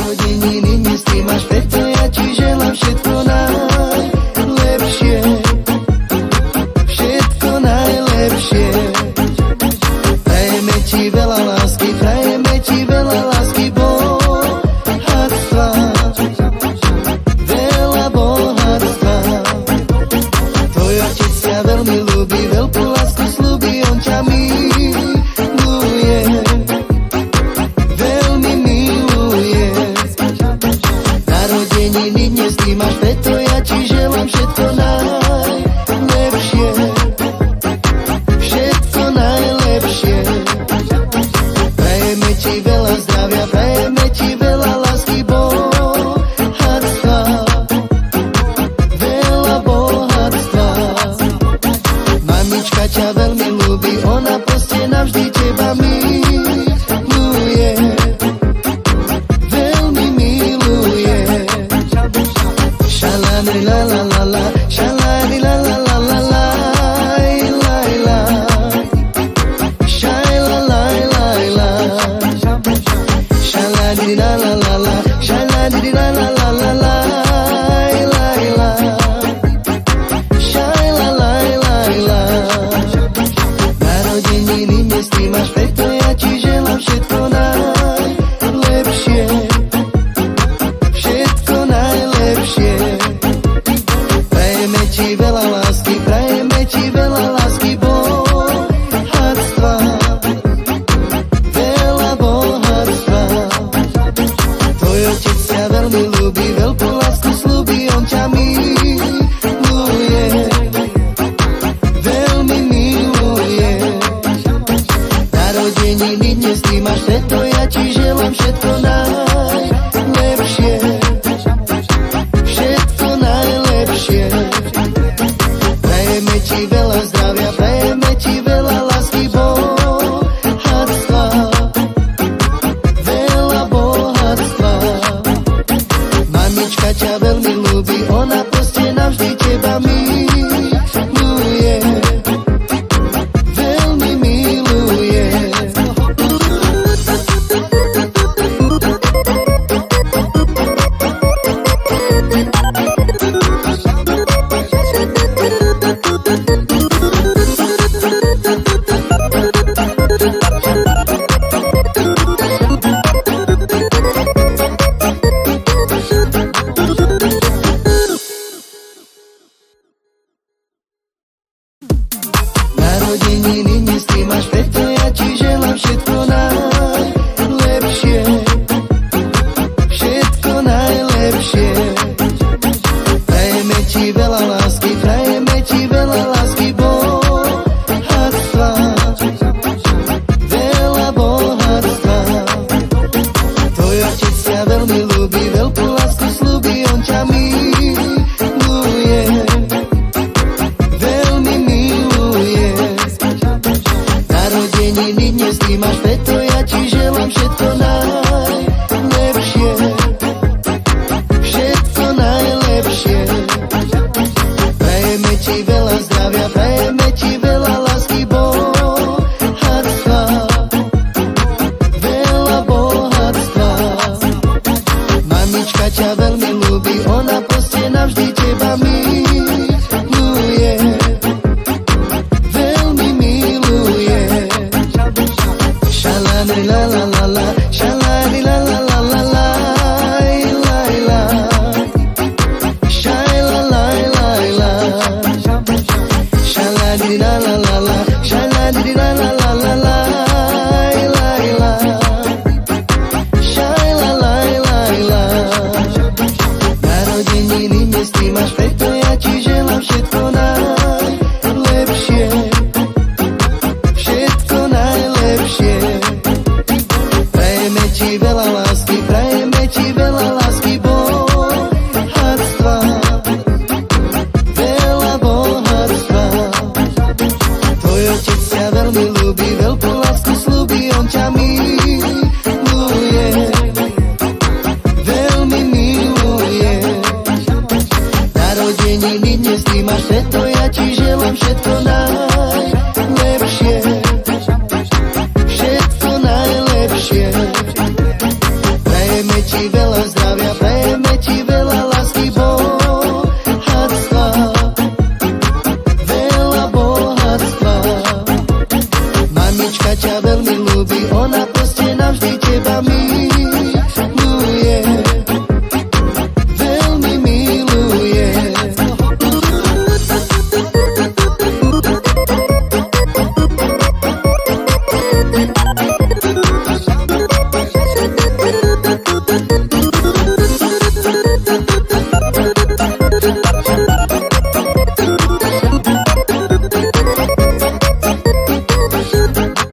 Narodeniny dnes ty máš, preto ja ti želám všetko najlepšie. Všetko najlepšie. Prajeme ti veľa lásky, prajeme ti veľa lásky, bohatstva. Veľa bohatstva. Tvoj otec ťa veľmi ľúbi, veľkú lásku slúbi, on ťa miluje. Veľmi miluje. Narodeniny dnes ty máš, preto ja ti želám všetko najlepšie. Všetko najlepšie. Prajeme ti veľa zdravia, prajeme ti veľa lásky, bohatstva. Veľa bohatstva. Mamička ťa veľmi ľúbi, ona proste navždy teba miluje. Veľmi miluje. Šalani la la la la, šalani la la la la la, la la. Šajla la la la. Šalani la la la la, šalani la la la la la, la la. Šajla la la la. Narodeniny dnes ty máš, preto ja ti želám všetko najlepšie. Všetko najlepšie. Prajeme ti veľa lásky, prajeme ti veľa lásky, bohatstva. Veľa bohatstva. Tvoj otec ťa veľmi ľúbi, veľkú lásku slúbi, on ťa miluje. Veľmi miluje. Narodeniny dnes ty máš, preto ja ti želám všetko najlepšie. Všetko najlepšie. Prajeme ti veľa zdravia, prajeme ti veľa lásky, bohatstva. Veľa bohatstva. Mamička ťa veľmi ľúbi, ona proste navždy teba miluje. Veľmi miluje. Narodeniny dnes ty máš, preto ja ti želám všetko najlepšie. Všetko najlepšie. Prajeme ti veľa lásky, prajeme ti veľa lásky, bohatstva. Veľa bohatstva. Tvoj otec ťa veľmi ľúbi, veľkú lásku slúbi, on ťa miluje. Veľmi miluje. Narodeniny dnes ty máš, preto ja ti želám všetko najlepšie. Všetko najlepšie. Prajeme ti veľa zdravia, prajeme ti veľa lásky, bohatstva. Veľa bohatstva. Mamička ťa veľmi ľúbi, ona proste navždy teba miluje. Veľmi miluje. Šalani la la la la, šalani la la la la la, la la. Šajla la la la. Šalani la la la la, šalani la la la la la, la la. Šajla la la la. Narodeniny dnes ty máš, preto ja ti želám všetko najlepšie. Všetko najlepšie. Prajeme ti veľa lásky, prajeme ti veľa lásky, bohatstva. Veľa bohatstva. Tvoj otec ťa veľmi ľúbi, veľkú lásku slúbi, on ťa miluje. Veľmi miluje. Narodeniny dnes ty máš, preto ja ti želám všetko najlepšie. Všetko najlepšie. Prajeme ti veľa zdravia, prajeme ti veľa lásky, bohatstva, veľa bohatstva. Mamička ťa veľmi ľúbi, ona